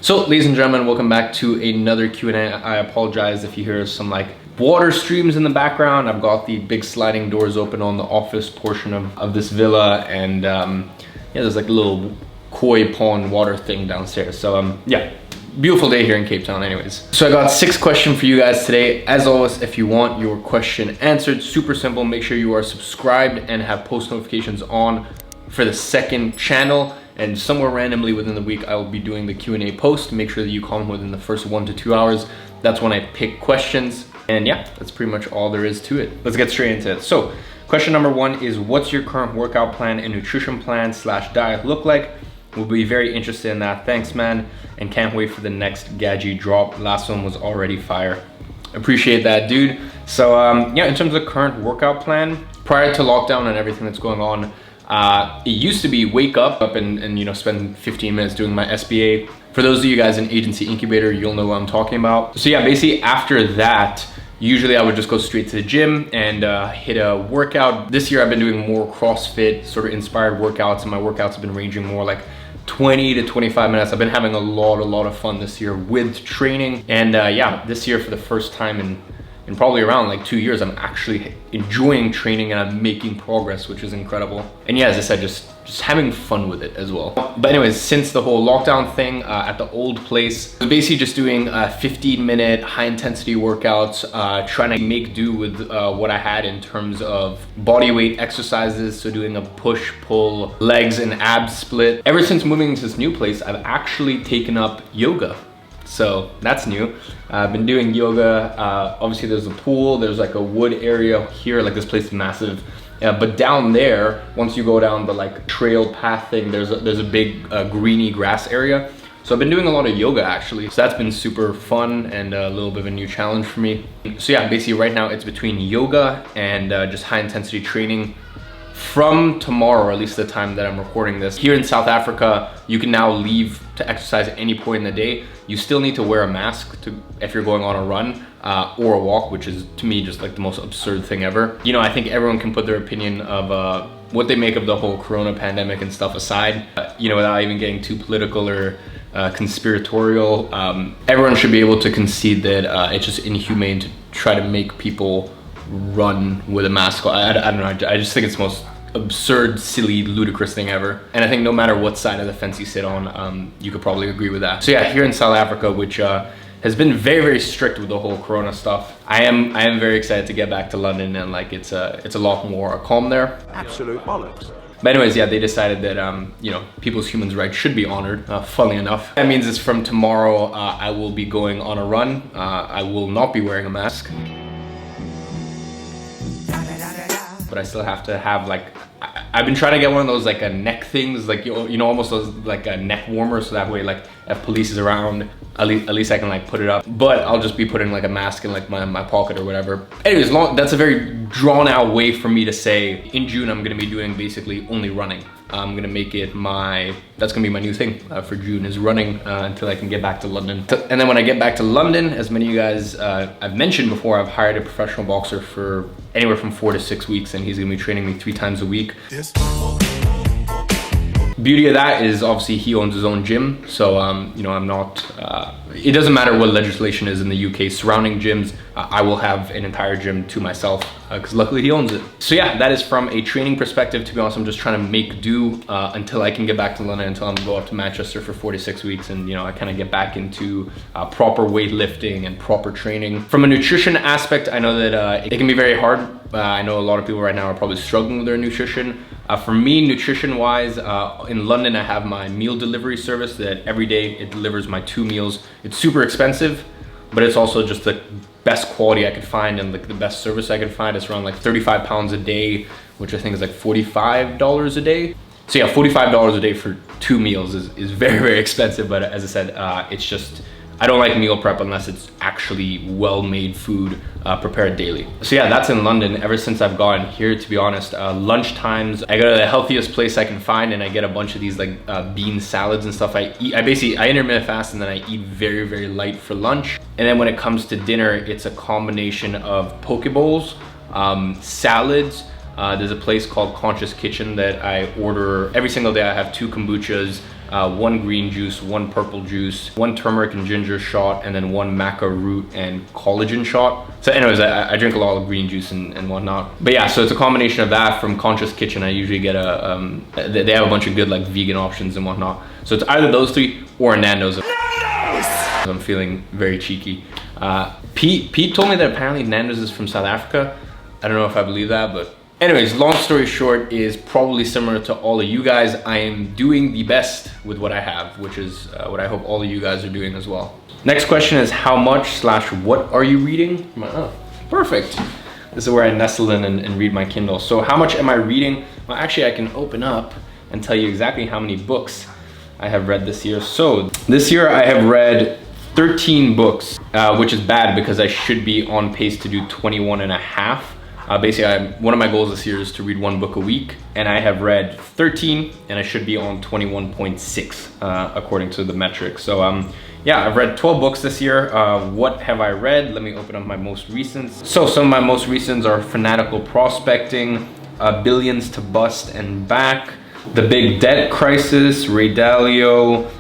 So ladies and gentlemen, welcome back to another Q&A. I apologize if you hear some like water streams in the background. I've got the big sliding doors open on the office portion of this villa, and yeah, there's like a little koi pond water thing downstairs. So yeah, beautiful day here in Cape Town anyways. So I got 6 questions for you guys today. As always, if you want your question answered, super simple, make sure you are subscribed and have post notifications on for the second channel. And somewhere randomly within the week, I will be doing the Q&A post. Make sure that you comment within the first 1 to 2 hours. That's when I pick questions. And yeah, that's pretty much all there is to it. Let's get straight into it. So question number 1 is, what's your current workout plan and nutrition plan / diet look like? We'll be very interested in that. Thanks, man. And can't wait for the next Gadzhi drop. Last one was already fire. Appreciate that, dude. So yeah, in terms of current workout plan, prior to lockdown and everything that's going on, it used to be wake up and you know, spend 15 minutes doing my SBA. For those of you guys in agency incubator, you'll know what I'm talking about. So yeah, basically after that, usually I would just go straight to the gym and hit a workout. This year I've been doing more CrossFit sort of inspired workouts, and my workouts have been ranging more like 20 to 25 minutes. I've been having a lot of fun this year with training. And yeah, this year for the first time in probably around like 2 years, I'm actually enjoying training and I'm making progress, which is incredible. And yeah, as I said, just having fun with it as well. But anyways, since the whole lockdown thing at the old place, I was basically just doing 15-minute high intensity workouts, trying to make do with what I had in terms of body weight exercises. So doing a push, pull, legs and abs split. Ever since moving into this new place, I've actually taken up yoga. So that's new. I've been doing yoga. Obviously there's a pool, there's like a wood area here, like this place is massive. But down there, once you go down the like trail path thing, there's a big greeny grass area. So I've been doing a lot of yoga actually. So that's been super fun and a little bit of a new challenge for me. So yeah, basically right now it's between yoga and just high intensity training. From tomorrow, or at least the time that I'm recording this, here in South Africa, you can now leave to exercise at any point in the day. You still need to wear a mask if you're going on a run or a walk, which is to me just like the most absurd thing ever. You know, I think everyone can put their opinion of what they make of the whole corona pandemic and stuff aside, you know, without even getting too political or conspiratorial. Everyone should be able to concede that it's just inhumane to try to make people run with a mask on. I don't know, I just think it's the most absurd, silly, ludicrous thing ever. And I think no matter what side of the fence you sit on, you could probably agree with that. So yeah, here in South Africa, which has been very strict with the whole corona stuff, I am very excited to get back to London, and like it's a lot more calm there. Absolute bollocks. But anyways, yeah, they decided that you know, people's human rights should be honored, funnily enough. That means it's from tomorrow, I will be going on a run. I will not be wearing a mask. But I still have to have like, I've been trying to get one of those like a neck things, like you know, almost those like a neck warmer, so that way like if police is around, at least I can like put it up. But I'll just be putting like a mask in like my pocket or whatever. Anyways, that's a very drawn out way for me to say in June I'm gonna be doing basically only running. I'm gonna make it that's gonna be my new thing for June, is running until I can get back to London. And then when I get back to London, as many of you guys I've mentioned before, I've hired a professional boxer for anywhere from 4 to 6 weeks, and he's gonna be training me 3 times a week. Yes. Beauty of that is obviously he owns his own gym, so you know, I'm not, it doesn't matter what legislation is in the UK surrounding gyms, I will have an entire gym to myself because luckily he owns it. So yeah, that is from a training perspective. To be honest, I'm just trying to make do until I can get back to London, until I'm go up to Manchester for 4 to 6 weeks, and you know, I kind of get back into proper weightlifting and proper training. From a nutrition aspect, I know that it can be very hard. I know a lot of people right now are probably struggling with their nutrition. For me, nutrition wise, in London, I have my meal delivery service that every day it delivers my 2 meals. It's super expensive, but it's also just the best quality I could find and like the best service I could find. It's around like £35 a day, which I think is like $45 a day. So yeah, $45 a day for 2 meals is very expensive. But as I said, it's just, I don't like meal prep unless it's actually well-made food prepared daily. So yeah, that's in London. Ever since I've gotten here, to be honest, lunch times, I go to the healthiest place I can find, and I get a bunch of these like bean salads and stuff. I intermittent fast, and then I eat very light for lunch. And then when it comes to dinner, it's a combination of poke bowls, salads. There's a place called Conscious Kitchen that I order every single day. I have 2 kombuchas, one green juice, one purple juice, one turmeric and ginger shot, and then one maca root and collagen shot. So anyways, I drink a lot of green juice and whatnot. But yeah, so it's a combination of that. From Conscious Kitchen, I usually get they have a bunch of good like vegan options and whatnot. So it's either those three or a Nando's. I'm feeling very cheeky. Pete told me that apparently Nando's is from South Africa. I don't know if I believe that, but anyways, long story short is probably similar to all of you guys. I am doing the best with what I have, which is what I hope all of you guys are doing as well. Next question is how much / what are you reading? Oh, perfect. This is where I nestle in and read my Kindle. So how much am I reading? Well, actually I can open up and tell you exactly how many books I have read this year. So this year I have read 13 books, which is bad because I should be on pace to do 21 and a half. Basically, one of my goals this year is to read one book a week, and I have read 13, and I should be on 21.6 according to the metrics. So yeah, I've read 12 books this year. What have I read? Let me open up my most recents. So some of my most recents are Fanatical Prospecting, Billions to Bust and Back, The Big Debt Crisis, Ray Dalio,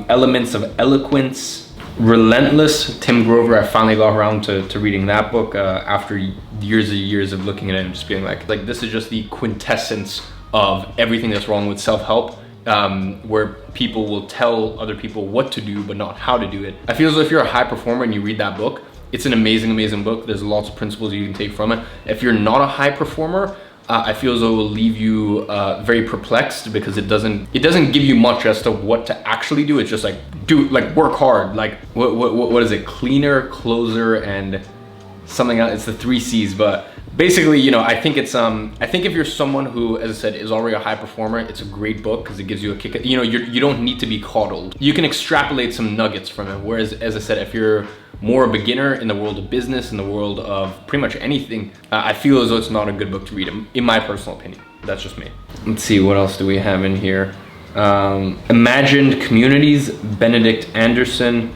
Elements of Eloquence, Relentless, Tim Grover. I finally got around to reading that book after years and years of looking at it and just being like this is just the quintessence of everything that's wrong with self-help, where people will tell other people what to do but not how to do it. I feel as though if you're a high performer and you read that book, it's an amazing book. There's lots of principles you can take from it. If you're not a high performer, I feel as though it will leave you very perplexed because it doesn't give you much as to what to actually do. It's just like work hard. Like what is it? Cleaner, closer, and something else. It's the 3 C's. But basically, you know, I think it's I think if you're someone who, as I said, is already a high performer, it's a great book because it gives you a kick. You know, you don't need to be coddled. You can extrapolate some nuggets from it. Whereas, as I said, if you're more a beginner in the world of business, in the world of pretty much anything, I feel as though it's not a good book to read, in my personal opinion. That's just me. Let's see, what else do we have in here? Imagined Communities, Benedict Anderson.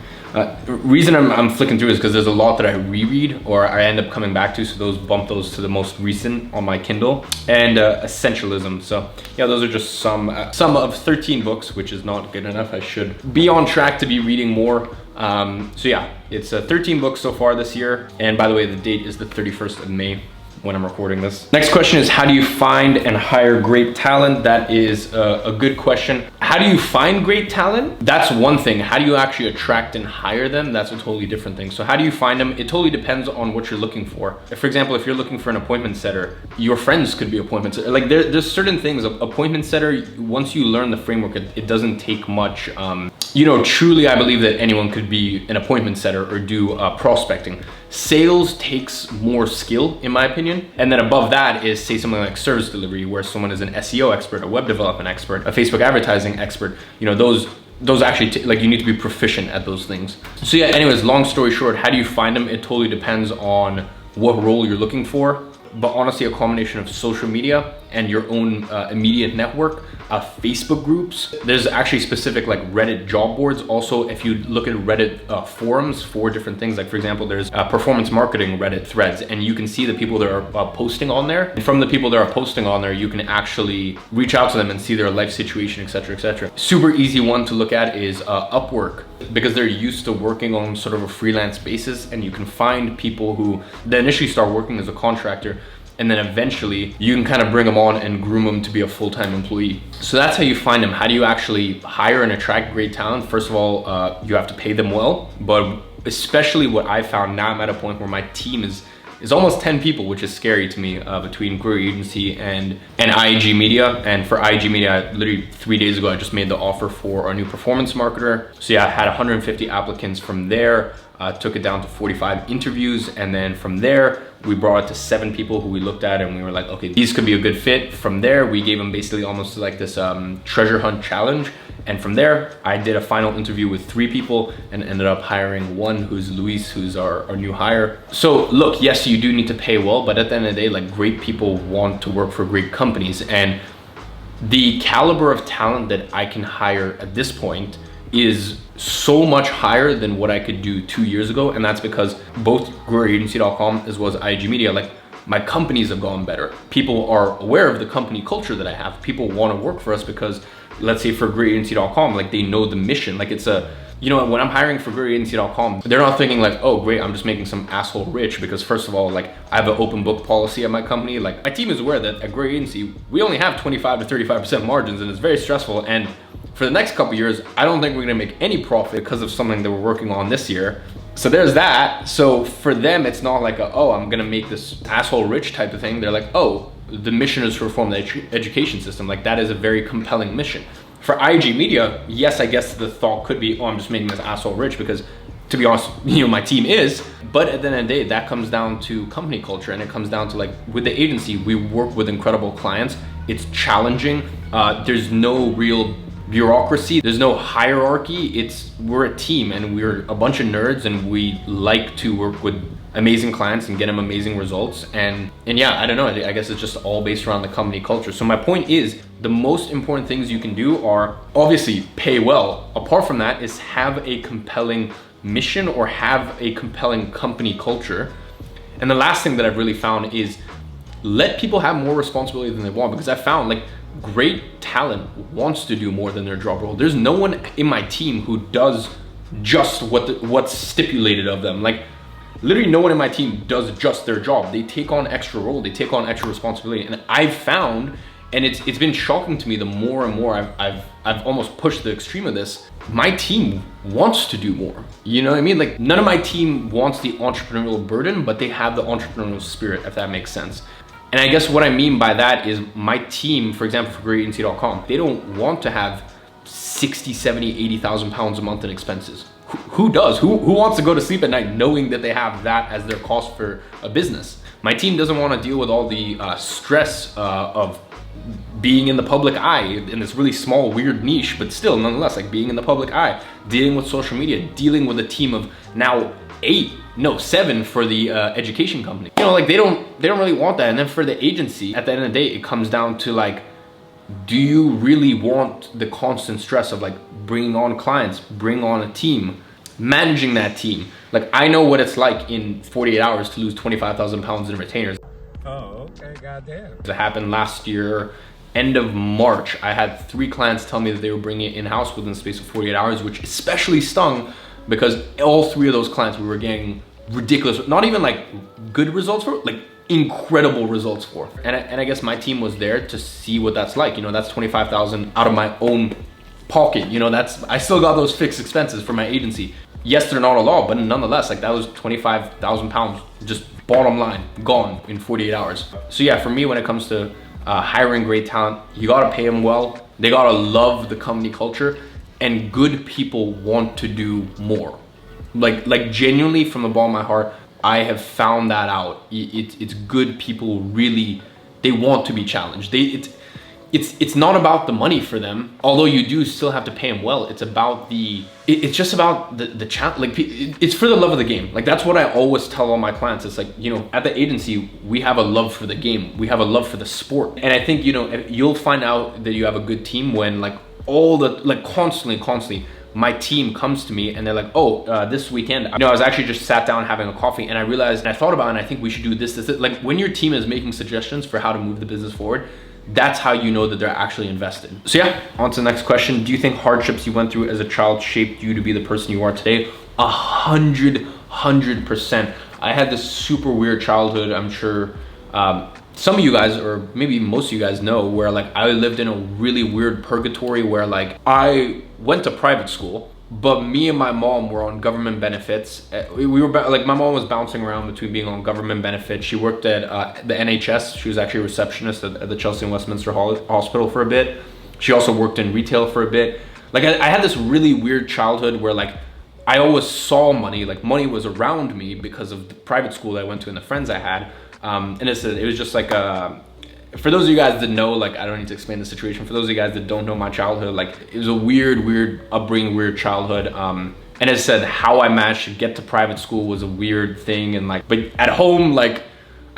Reason I'm flicking through is because there's a lot that I reread or I end up coming back to, so bump those to the most recent on my Kindle. And Essentialism. So yeah, those are just some of 13 books, which is not good enough. I should be on track to be reading more. So yeah, it's 13 books so far this year. And by the way, the date is the 31st of May when I'm recording this. Next question is, how do you find and hire great talent? That is a good question. How do you find great talent? That's one thing. How do you actually attract and hire them? That's a totally different thing. So how do you find them? It totally depends on what you're looking for. For example, if you're looking for an appointment setter, your friends could be appointment setter. Like there's certain things. Appointment setter, once you learn the framework, it doesn't take much. You know, truly, I believe that anyone could be an appointment setter or do prospecting. Sales takes more skill, in my opinion. And then above that is, say, something like service delivery, where someone is an SEO expert, a web development expert, a Facebook advertising expert. You know, those actually, like, you need to be proficient at those things. So yeah, anyways, long story short, how do you find them? It totally depends on what role you're looking for. But honestly, a combination of social media and your own immediate network, Facebook groups. There's actually specific like Reddit job boards. Also, if you look at Reddit forums for different things, like for example, there's performance marketing Reddit threads, and you can see the people that are posting on there. And from the people that are posting on there, you can actually reach out to them and see their life situation, etc., etc. Super easy one to look at is Upwork, because they're used to working on sort of a freelance basis, and you can find people who they initially start working as a contractor, and then eventually you can kind of bring them on and groom them to be a full-time employee. So that's how you find them. How do you actually hire and attract great talent? First of all, you have to pay them well, but especially what I found, now I'm at a point where my team is almost 10 people, which is scary to me, between GrowYourAgency and IAG Media. And for IAG Media, literally 3 days ago, I just made the offer for our new performance marketer. So yeah, I had 150 applicants from there, took it down to 45 interviews. And then from there, we brought it to 7 people who we looked at, and we were like, okay, these could be a good fit. From there, we gave them basically almost like this treasure hunt challenge. And from there, I did a final interview with 3 people and ended up hiring one, who's Luis, who's our new hire. So look, yes, you do need to pay well, but at the end of the day, like, great people want to work for great companies. And the caliber of talent that I can hire at this point is so much higher than what I could do 2 years ago. And that's because both GrowYourAgency.com as well as IAG Media, like, my companies have gone better. People are aware of the company culture that I have. People want to work for us because let's say for GrowYourAgency.com, like they know the mission. Like it's a, you know, when I'm hiring for GrowYourAgency.com, they're not thinking like, oh great, I'm just making some asshole rich, because first of all, like I have an open book policy at my company. Like my team is aware that at GrowYourAgency, we only have 25 to 35% margins, and it's very stressful. And for the next couple of years, I don't think we're gonna make any profit because of something that we're working on this year. So there's that. So for them, it's not like, oh, I'm gonna make this asshole rich type of thing. They're like, oh, the mission is to reform the education system. Like that is a very compelling mission. For IAG Media, yes, I guess the thought could be, oh, I'm just making this asshole rich, because to be honest, you know, my team is. But at the end of the day, that comes down to company culture, and it comes down to like, with the agency, we work with incredible clients. It's challenging. There's no real bureaucracy, there's no hierarchy. We're a team, and we're a bunch of nerds, and we like to work with amazing clients and get them amazing results. And yeah, I don't know, I guess it's just all based around the company culture. So my point is, the most important things you can do are obviously pay well. Apart from that is have a compelling mission or have a compelling company culture. And the last thing that I've really found is let people have more responsibility than they want, because I found like great talent wants to do more than their job role. There's no one in my team who does just what's stipulated of them. Like literally no one in my team does just their job. They take on extra role, they take on extra responsibility. And I've found, and it's been shocking to me, the more and more I've almost pushed the extreme of this, my team wants to do more. You know what I mean? Like none of my team wants the entrepreneurial burden, but they have the entrepreneurial spirit, if that makes sense. And I guess what I mean by that is my team, for example, for GrowYourAgency.com, they don't want to have 60, 70, 80,000 pounds a month in expenses. Who does? Who wants to go to sleep at night knowing that they have that as their cost for a business? My team doesn't want to deal with all the stress of being in the public eye in this really small, weird niche, but still, nonetheless, like being in the public eye, dealing with social media, dealing with a team of now 7 for the education company. You know, like they don't really want that. And then for the agency, at the end of the day, it comes down to like, do you really want the constant stress of like bringing on clients, bring on a team, managing that team? Like I know what it's like in 48 hours to lose 25,000 pounds in retainers. Oh, okay, goddamn. It happened last year, end of March. I had 3 clients tell me that they were bringing it in-house within the space of 48 hours, which especially stung because all 3 of those clients we were getting ridiculous, not even like good results for, like incredible results for. And I guess my team was there to see what that's like. You know, that's 25,000 out of my own pocket. You know, I still got those fixed expenses for my agency. Yes, they're not a lot, but nonetheless, like that was 25,000 pounds, just bottom line, gone in 48 hours. So yeah, for me, when it comes to hiring great talent, you gotta pay them well. They gotta love the company culture, and good people want to do more. Like genuinely from the bottom of my heart, I have found that out. It's good people really, they want to be challenged. It's not about the money for them, although you do still have to pay them well. It's about it's just about the challenge. Like it's for the love of the game. Like that's what I always tell all my clients. It's like, you know, at the agency, we have a love for the game. We have a love for the sport. And I think, you know, you'll find out that you have a good team when like constantly, my team comes to me and they're like, oh, this weekend, you know, I was actually just sat down having a coffee and I realized, and I thought about it, and I think we should do this. Like when your team is making suggestions for how to move the business forward, that's how you know that they're actually invested. So yeah, on to the next question. Do you think hardships you went through as a child shaped you to be the person you are today? 100%. I had this super weird childhood. I'm sure some of you guys, or maybe most of you guys know, where like I lived in a really weird purgatory where like I went to private school, but me and my mom were on government benefits. We were like, my mom was bouncing around between being on government benefits. She worked at the NHS. She was actually a receptionist at the Chelsea and Westminster Hospital for a bit. She also worked in retail for a bit. Like I had this really weird childhood where like I always saw money, like money was around me because of the private school that I went to and the friends I had. And it was just like, for those of you guys that know, like, I don't need to explain the situation. For those of you guys that don't know my childhood, like, it was a weird upbringing, weird childhood. And as I said, how I managed to get to private school was a weird thing. And like, but at home, like,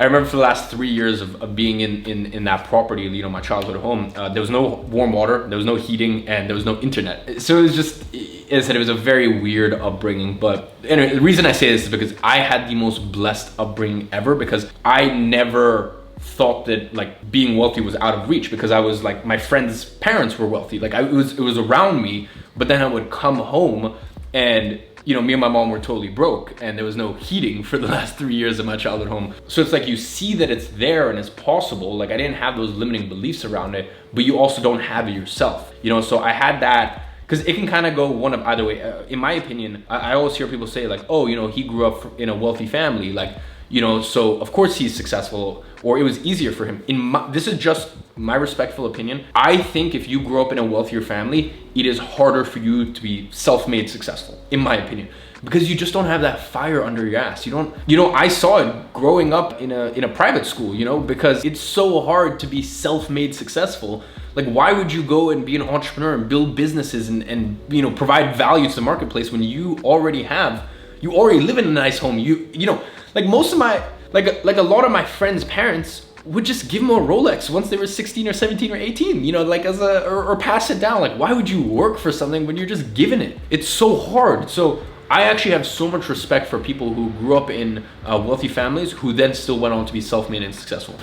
I remember for the last 3 years of being in that property, you know, my childhood home, there was no warm water, there was no heating, and there was no internet. So it was just, as I said, it was a very weird upbringing. But anyway, the reason I say this is because I had the most blessed upbringing ever, because I never thought that like being wealthy was out of reach because I was like, my friends' parents were wealthy. Like it was around me, but then I would come home and you know, me and my mom were totally broke and there was no heating for the last 3 years of my childhood home. So it's like you see that it's there and it's possible. Like I didn't have those limiting beliefs around it, but you also don't have it yourself. You know, so I had that, because it can kind of go one of either way. In my opinion, I always hear people say like, oh, you know, he grew up in a wealthy family. Like, you know, so of course he's successful, or it was easier for him. This is just my respectful opinion. I think if you grow up in a wealthier family, it is harder for you to be self-made successful, in my opinion, because you just don't have that fire under your ass. You don't, you know, I saw it growing up in a private school, you know, because it's so hard to be self-made successful. Like, why would you go and be an entrepreneur and build businesses and you know, provide value to the marketplace when you already live in a nice home? You know, like most of my, like a lot of my friends' parents would just give them a Rolex once they were 16 or 17 or 18, you know, like or pass it down. Like, why would you work for something when you're just given it? It's so hard. So I actually have so much respect for people who grew up in wealthy families who then still went on to be self-made and successful.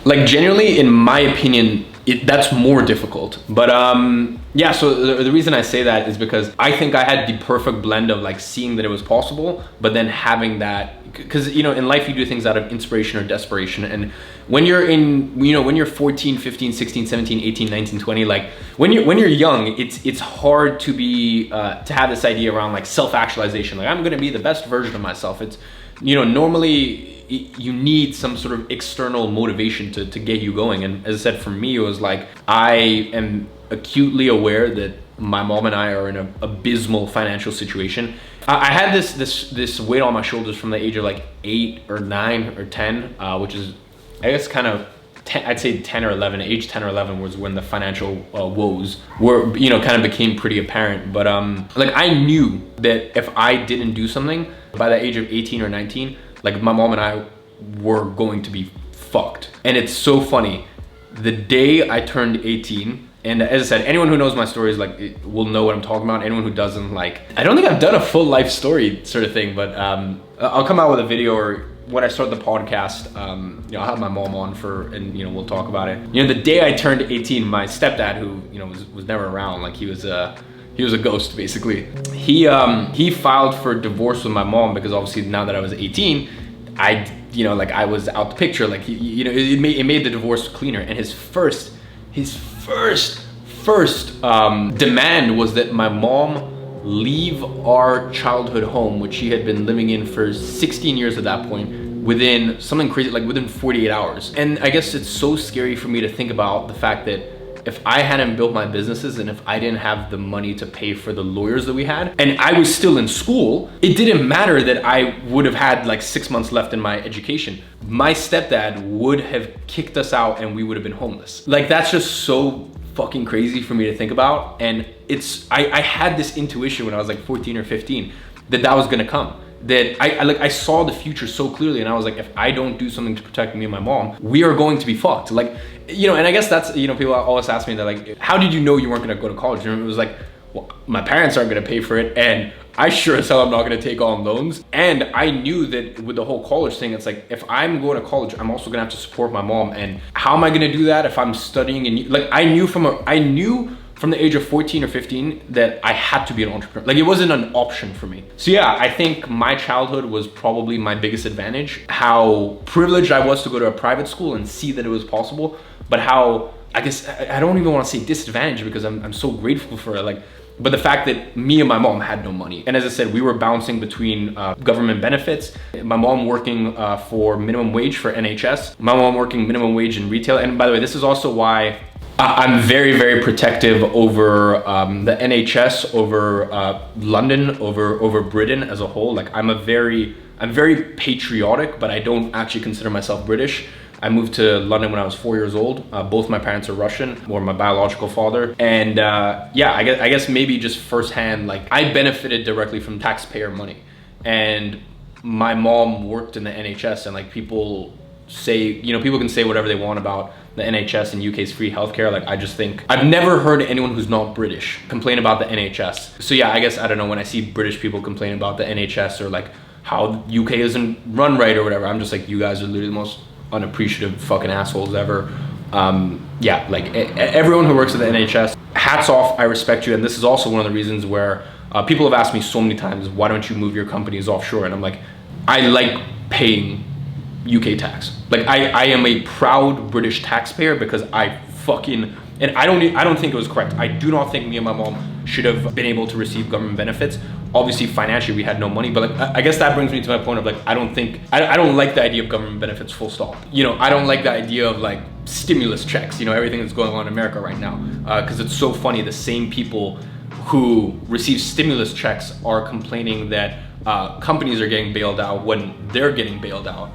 Like genuinely, in my opinion, that's more difficult. But yeah, so the reason I say that is because I think I had the perfect blend of like seeing that it was possible, but then having that, because you know, in life you do things out of inspiration or desperation. And when you're in, you know, when you're 14, 15, 16, 17, 18, 19, 20, like when you're young, it's hard to be, to have this idea around like self-actualization. Like I'm gonna be the best version of myself. It's, you know, normally you need some sort of external motivation to get you going. And as I said, for me, it was like, I am acutely aware that my mom and I are in an abysmal financial situation. I had this weight on my shoulders from the age of like 8 or 9 or 10, which is, I guess, kind of, I'd say 10 or 11. Age 10 or 11 was when the financial woes were, you know, kind of became pretty apparent. But like I knew that if I didn't do something by the age of 18 or 19, like my mom and I were going to be fucked. And it's so funny, the day I turned 18, and as I said, anyone who knows my stories like will know what I'm talking about. Anyone who doesn't, like, I don't think I've done a full life story sort of thing, but I'll come out with a video, or when I start the podcast, you know, I'll have my mom on and you know, we'll talk about it. You know, the day I turned 18, my stepdad, who, you know, was never around, like he was a ghost basically. He filed for divorce with my mom because obviously now that I was 18, you know, like I was out the picture. Like you know, it made the divorce cleaner. And his first demand was that my mom leave our childhood home, which she had been living in for 16 years at that point, within something crazy, like within 48 hours. And I guess it's so scary for me to think about the fact that if I hadn't built my businesses and if I didn't have the money to pay for the lawyers that we had, and I was still in school, it didn't matter that I would have had like 6 months left in my education. My stepdad would have kicked us out and we would have been homeless. Like that's just so fucking crazy for me to think about. And I had this intuition when I was like 14 or 15 that was gonna come. That I saw the future so clearly, and I was like, if I don't do something to protect me and my mom, we are going to be fucked. Like, you know, and I guess that's, you know, people always ask me that, like, how did you know you weren't gonna go to college? And it was like, well, my parents aren't gonna pay for it, and I sure as hell am not gonna take on loans. And I knew that with the whole college thing, it's like, if I'm going to college, I'm also gonna have to support my mom. And how am I gonna do that if I'm studying? And like, I knew from the age of 14 or 15 that I had to be an entrepreneur. Like it wasn't an option for me. So yeah, I think my childhood was probably my biggest advantage. How privileged I was to go to a private school and see that it was possible, but how, I guess, I don't even want to say disadvantage because I'm so grateful for it. Like, but the fact that me and my mom had no money. And as I said, we were bouncing between government benefits. My mom working for minimum wage for NHS. My mom working minimum wage in retail. And by the way, this is also why I'm very, very protective over the NHS, over London, over Britain as a whole. Like I'm very patriotic, but I don't actually consider myself British. I moved to London when I was 4 years old. Both my parents are Russian, or my biological father. And yeah, I guess maybe just firsthand, like I benefited directly from taxpayer money. And my mom worked in the NHS, and like people say, you know, people can say whatever they want about the NHS and UK's free healthcare. Like I just think, I've never heard anyone who's not British complain about the NHS. So yeah, I guess, I don't know, when I see British people complain about the NHS or like how UK isn't run right or whatever, I'm just like, you guys are literally the most unappreciative fucking assholes ever. Yeah, like everyone who works at the NHS, hats off, I respect you. And this is also one of the reasons where people have asked me so many times, why don't you move your companies offshore? And I'm like, I like paying UK tax. Like I am a proud British taxpayer because I fucking, and I don't think it was correct. I do not think me and my mom should have been able to receive government benefits. Obviously financially we had no money, but like I guess that brings me to my point of like I don't like the idea of government benefits, full stop. You know, I don't like the idea of like stimulus checks, you know, everything that's going on in America right now, because it's so funny, the same people who receive stimulus checks are complaining that companies are getting bailed out when they're getting bailed out.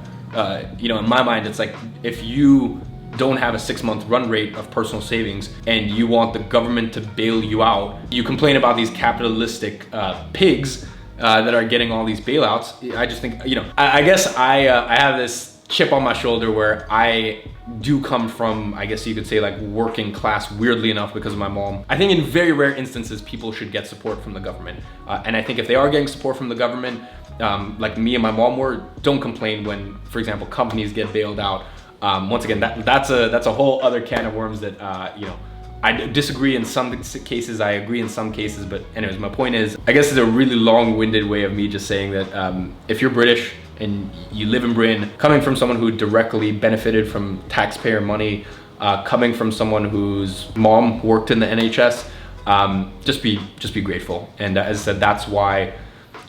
You know, in my mind, it's like if you don't have a 6-month run rate of personal savings and you want the government to bail you out, you complain about these capitalistic pigs that are getting all these bailouts. I just think, you know, I guess I have this chip on my shoulder where I do come from, I guess you could say, like working class, weirdly enough, because of my mom. I think in very rare instances, people should get support from the government. And I think if they are getting support from the government, like me and my mom were, don't complain when, for example, companies get bailed out. Once again, that's a whole other can of worms that, you know, I disagree in some cases, I agree in some cases, but anyways, my point is, I guess it's a really long-winded way of me just saying that if you're British and you live in Britain, coming from someone who directly benefited from taxpayer money, coming from someone whose mom worked in the NHS, just be grateful. And as I said, that's why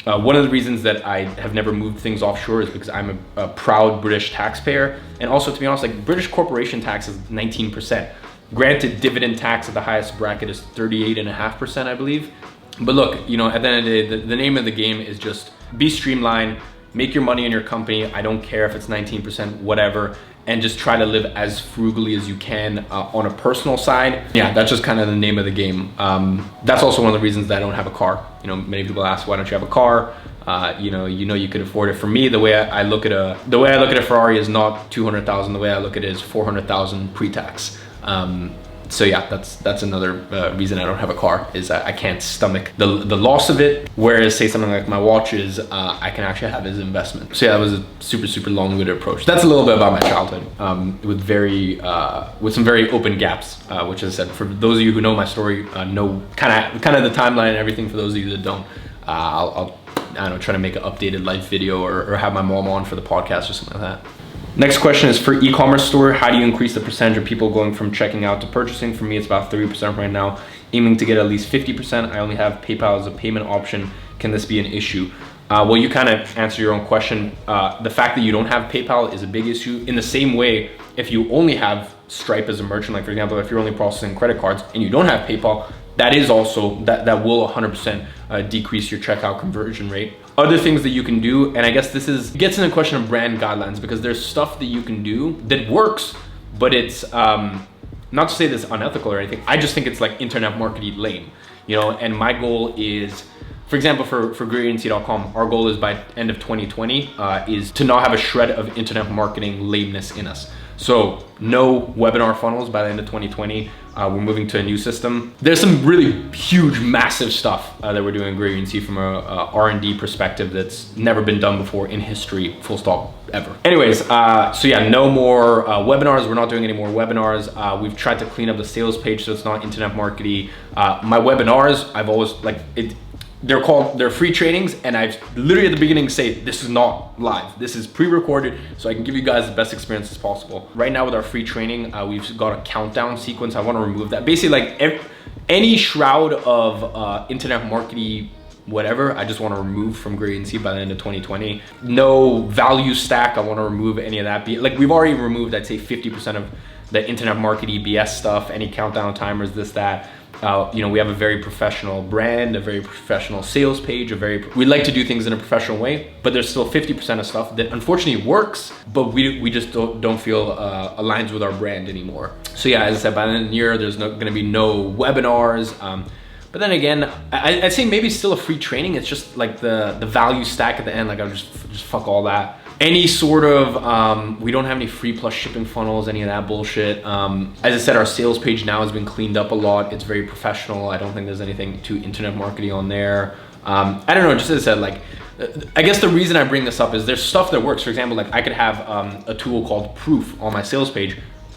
one of the reasons that I have never moved things offshore is because I'm a proud British taxpayer. And also, to be honest, like British corporation tax is 19%. Granted, dividend tax at the highest bracket is 38.5%, I believe. But look, you know, at the end of the day, the name of the game is just be streamlined, make your money in your company. I don't care if it's 19%, whatever, and just try to live as frugally as you can on a personal side. Yeah, that's just kind of the name of the game. That's also one of the reasons that I don't have a car. You know, many people ask, why don't you have a car? You know you could afford it. For me, the way I look at a Ferrari is not 200,000. The way I look at it is 400,000 pre-tax. So yeah, that's another reason I don't have a car, is I can't stomach the loss of it. Whereas say something like my watches, I can actually have as investment. So yeah, that was a super long-winded approach. That's a little bit about my childhood, with some very open gaps, which as I said, for those of you who know my story, know kind of the timeline and everything. For those of you that don't, I'll I don't know, try to make an updated live video or have my mom on for the podcast or something like that. Next question is, for e-commerce store, how do you increase the percentage of people going from checking out to purchasing? For me, it's about 30% right now, aiming to get at least 50%. I only have PayPal as a payment option. Can this be an issue? Well, you kind of answer your own question. The fact that you don't have PayPal is a big issue. In the same way, if you only have Stripe as a merchant, like for example, if you're only processing credit cards and you don't have PayPal, that is also, that will 100% decrease your checkout conversion rate. Other things that you can do, and I guess this gets in a question of brand guidelines, because there's stuff that you can do that works, but it's, not to say this unethical or anything, I just think it's like internet marketing lame, you know. And my goal is, for example, for GrowYourAgency.com, our goal is by end of 2020 is to not have a shred of internet marketing lameness in us. So no webinar funnels by the end of 2020. We're moving to a new system. There's some really huge, massive stuff that we're doing at GrowYourAgency from a R&D perspective that's never been done before in history, full stop, ever. Anyways, so yeah, no more webinars. We're not doing any more webinars. We've tried to clean up the sales page so it's not internet marketing. My webinars, I've always like it. They're free trainings, and I've literally at the beginning say, this is not live. This is pre-recorded, so I can give you guys the best experience as possible. Right now with our free training, we've got a countdown sequence. I want to remove that. Basically, like any shroud of internet marketing, whatever, I just want to remove from GrowYourAgency by the end of 2020. No value stack, I want to remove any of that. Like we've already removed, I'd say 50% of the internet marketing BS stuff, any countdown timers, this, that. You know, we have a very professional brand, a very professional sales page, we like to do things in a professional way, but there's still 50% of stuff that unfortunately works, but we just don't feel aligns with our brand anymore. So yeah, as I said, by the end of the year, there's gonna be no webinars. But then again, I'd say maybe still a free training. It's just like the value stack at the end, like I'll just fuck all that. Any sort of, we don't have any free plus shipping funnels, any of that bullshit. As I said, our sales page now has been cleaned up a lot. It's very professional. I don't think there's anything to internet marketing on there. I don't know, just as I said, like I guess the reason I bring this up is there's stuff that works. For example, like I could have a tool called Proof on my sales page.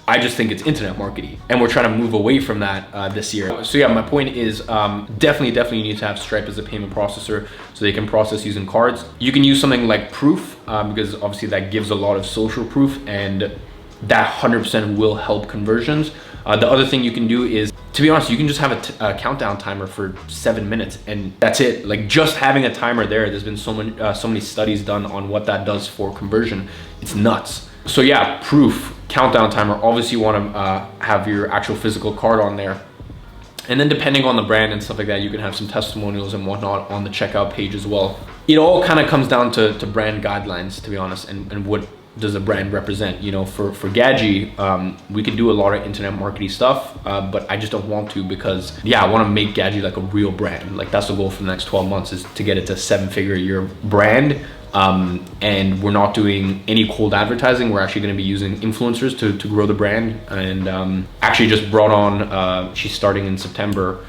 I just think it's internet marketing, and we're trying to move away from that this year. So yeah, my point is definitely you need to have Stripe as a payment processor so they can process using cards. You can use something like Proof because obviously that gives a lot of social proof, and that 100% will help conversions. The other thing you can do is, to be honest, you can just have a countdown timer for 7 minutes, and that's it. Like just having a timer there's been so many studies done on what that does for conversion. It's nuts. So yeah, Proof, countdown timer. Obviously you want to have your actual physical card on there. And then depending on the brand and stuff like that, you can have some testimonials and whatnot on the checkout page as well. It all kind of comes down to brand guidelines, to be honest, and what does a brand represent. You know, for Gadzhi, we can do a lot of internet marketing stuff, but I just don't want to, because yeah, I want to make Gadzhi like a real brand. Like that's the goal for the next 12 months, is to get it to 7-figure a year brand. And we're not doing any cold advertising. We're actually going to be using influencers to grow the brand. And actually just brought on, she's starting in September.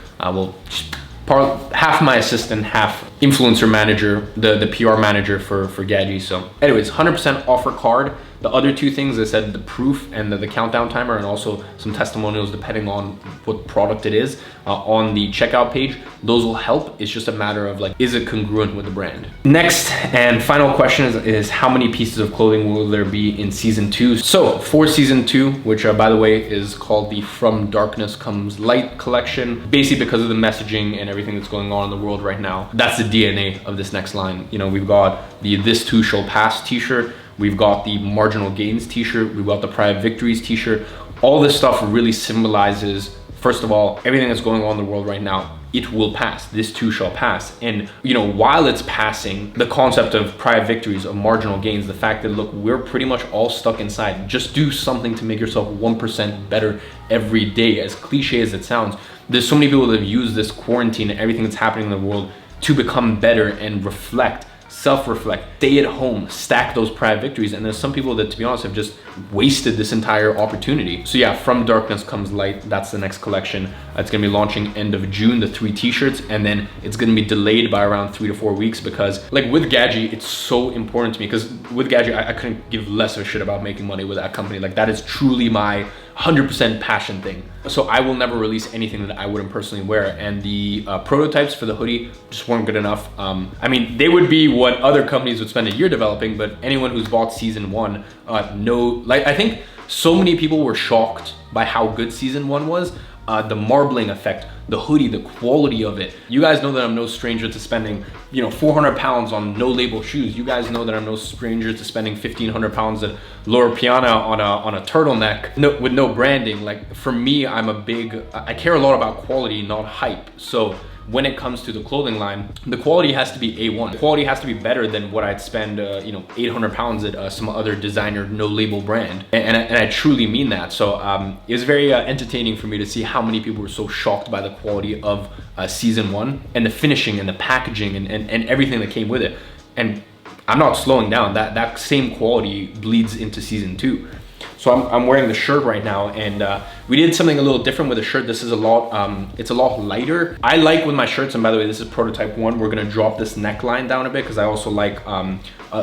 Half my assistant, half influencer manager, the PR manager for Gadzhi. So anyways, 100% offer card. The other two things I said, the Proof and the countdown timer, and also some testimonials depending on what product it is on the checkout page. Those will help. It's just a matter of like, is it congruent with the brand? Next and final question is how many pieces of clothing will there be in season 2? So for season 2, which by the way is called the From Darkness Comes Light collection, basically because of the messaging and everything that's going on in the world right now, that's the DNA of this next line. You know, we've got the This Too Shall Pass t-shirt. We've got the Marginal Gains t-shirt. We've got the Private Victories t-shirt. All this stuff really symbolizes, first of all, everything that's going on in the world right now. It will pass. This too shall pass. And you know, while it's passing, the concept of private victories, of marginal gains, the fact that look, we're pretty much all stuck inside. Just do something to make yourself 1% better every day. As cliche as it sounds, there's so many people that have used this quarantine and everything that's happening in the world to become better and reflect, self-reflect, stay at home, stack those private victories. And there's some people that, to be honest, have just wasted this entire opportunity. So yeah, From Darkness Comes Light, that's the next collection. It's gonna be launching end of June, the 3 t-shirts, and then it's gonna be delayed by around 3 to 4 weeks, because like with Gadzhi, it's so important to me, because with Gadzhi, I couldn't give less of a shit about making money with that company. Like that is truly my 100% passion thing. So I will never release anything that I wouldn't personally wear. And the prototypes for the hoodie just weren't good enough. I mean, they would be what other companies would spend a year developing, but anyone who's bought season 1 I think so many people were shocked by how good season 1 was. The marbling effect, the hoodie, the quality of it. You guys know that I'm no stranger to spending, you know, 400 pounds on no label shoes. You guys know that I'm no stranger to spending 1,500 pounds at Loro Piana on a turtleneck with no branding. Like for me, I care a lot about quality, not hype. So when it comes to the clothing line, the quality has to be A1. The quality has to be better than what I'd spend, 800 pounds at some other designer, no label brand. And I truly mean that. So it was very entertaining for me to see how many people were so shocked by the quality of season 1 and the finishing and the packaging and everything that came with it. And I'm not slowing down. That same quality bleeds into season 2. So I'm wearing the shirt right now, and we did something a little different with the shirt. This is it's a lot lighter. I like with my shirts, and by the way, this is prototype 1. We're gonna drop this neckline down a bit because I also like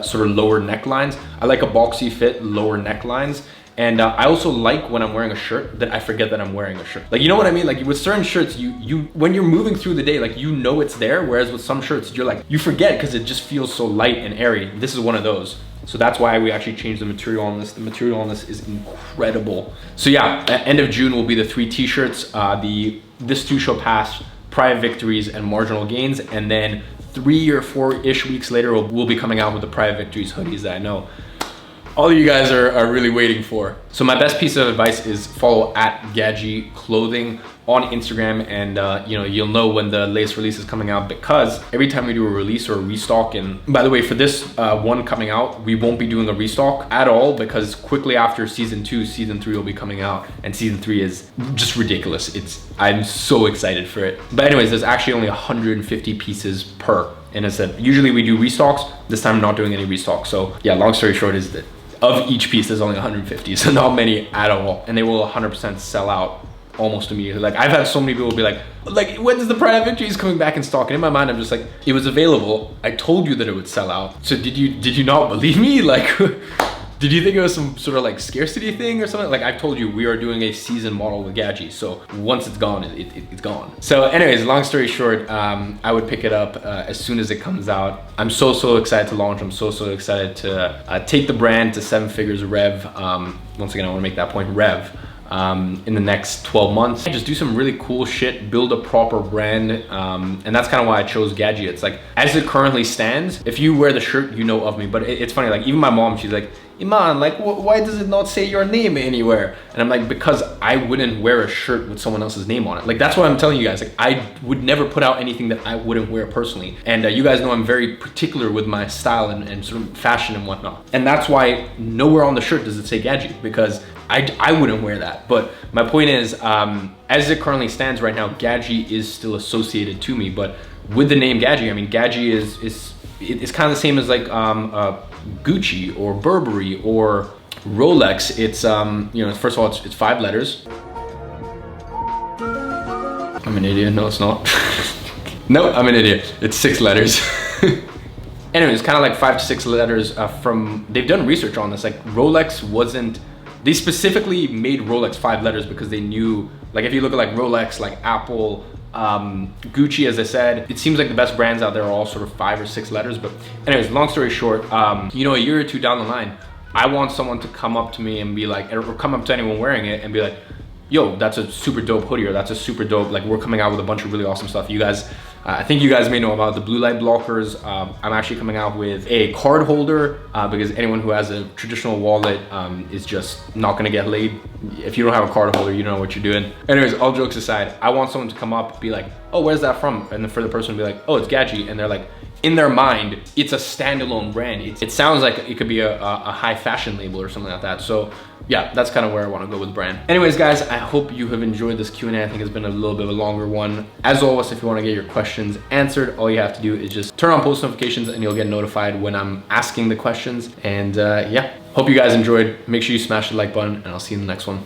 sort of lower necklines. I like a boxy fit, lower necklines. And I also like when I'm wearing a shirt that I forget that I'm wearing a shirt. Like, you know what I mean? Like with certain shirts, when you're moving through the day, like, you know it's there. Whereas with some shirts, you're like, you forget because it just feels so light and airy. This is one of those. So that's why we actually changed the material on this. The material on this is incredible. So yeah, end of June will be the 3 t-shirts, the This Too Shall Pass, Private Victories, and Marginal Gains. And then 3 or 4-ish weeks later, we'll be coming out with the Private Victories hoodies that I know all of you guys are really waiting for. So my best piece of advice is follow @Gadzhi Clothing on Instagram, and you'll know when the latest release is coming out, because every time we do a release or a restock, and by the way, for this one coming out, we won't be doing a restock at all, because quickly after season 2, season 3 will be coming out, and season 3 is just ridiculous. I'm so excited for it. But anyways, there's actually only 150 pieces per. And as I said, usually we do restocks. This time I'm not doing any restocks. So yeah, long story short is that of each piece, there's only 150, so not many at all. And they will 100% sell out almost immediately. Like I've had so many people be like, when is the Pride of Victory coming back in stock? And in my mind, I'm just like, it was available. I told you that it would sell out. So did you not believe me? Like, did you think it was some sort of like scarcity thing or something? Like I've told you, we are doing a season model with Gadzhi. So once it's gone, it's gone. So anyways, long story short, I would pick it up as soon as it comes out. I'm so excited to launch. I'm so excited to take the brand to 7 figures rev. Once again, I want to make that point, rev. In the next 12 months. Just do some really cool shit, build a proper brand, and that's kind of why I chose Gadzhi. It's like, as it currently stands, if you wear the shirt, you know of me. But it's funny, like even my mom, she's like, Iman, like why does it not say your name anywhere? And I'm like, because I wouldn't wear a shirt with someone else's name on it. Like that's why I'm telling you guys, like I would never put out anything that I wouldn't wear personally. And you guys know I'm very particular with my style and sort of fashion and whatnot. And that's why nowhere on the shirt does it say Gadzhi, because I wouldn't wear that. But my point is, as it currently stands right now, Gadzhi is still associated to me. But with the name Gadzhi, I mean, Gadzhi is kind of the same as like Gucci or Burberry or Rolex. It's you know, first of all, it's 5 letters. I'm an idiot. No, it's not. No, I'm an idiot. It's 6 letters. Anyway, it's kind of like 5 to 6 letters from. They've done research on this. Like Rolex wasn't. They specifically made Rolex 5 letters because they knew, like if you look at like Rolex, like Apple, Gucci, as I said, it seems like the best brands out there are all sort of 5 or 6 letters. But anyways, long story short, you know, a year or 2 down the line, I want someone to come up to me and be like, or come up to anyone wearing it and be like, yo, that's a super dope hoodie, or that's a super dope, like we're coming out with a bunch of really awesome stuff. You guys, I think you guys may know about the blue light blockers. I'm actually coming out with a card holder because anyone who has a traditional wallet is just not gonna get laid. If you don't have a card holder, you don't know what you're doing. Anyways, all jokes aside, I want someone to come up, be like, oh, where's that from? And then for the person to be like, oh, it's Gadzhi. And they're like, in their mind, it's a standalone brand. It sounds like it could be a high fashion label or something like that. So yeah, that's kind of where I want to go with brand. Anyways, guys, I hope you have enjoyed this Q&A. I think it's been a little bit of a longer one. As always, if you want to get your questions answered, all you have to do is just turn on post notifications and you'll get notified when I'm asking the questions. And yeah, hope you guys enjoyed. Make sure you smash the like button and I'll see you in the next one.